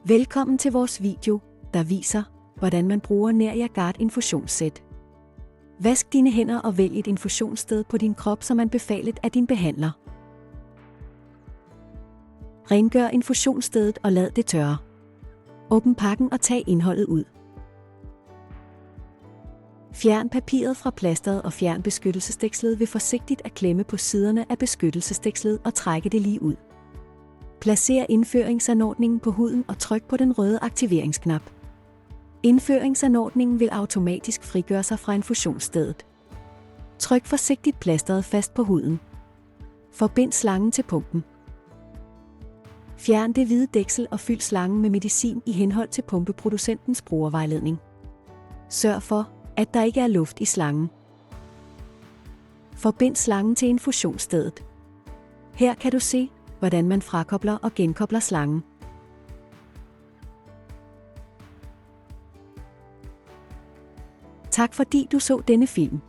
Velkommen til vores video, der viser, hvordan man bruger NeriaGuard infusionssæt. Vask dine hænder og vælg et infusionssted på din krop, som anbefalet af din behandler. Rengør infusionsstedet og lad det tørre. Åbn pakken og tag indholdet ud. Fjern papiret fra plasteret og fjern beskyttelsesdækslet ved forsigtigt at klemme på siderne af beskyttelsesdækslet og trække det lige ud. Placer indføringsanordningen på huden og tryk på den røde aktiveringsknap. Indføringsanordningen vil automatisk frigøre sig fra infusionsstedet. Tryk forsigtigt plasteret fast på huden. Forbind slangen til pumpen. Fjern det hvide dæksel og fyld slangen med medicin i henhold til pumpeproducentens brugervejledning. Sørg for, at der ikke er luft i slangen. Forbind slangen til infusionsstedet. Her kan du se, hvordan man frakobler og genkobler slangen. Tak fordi du så denne film.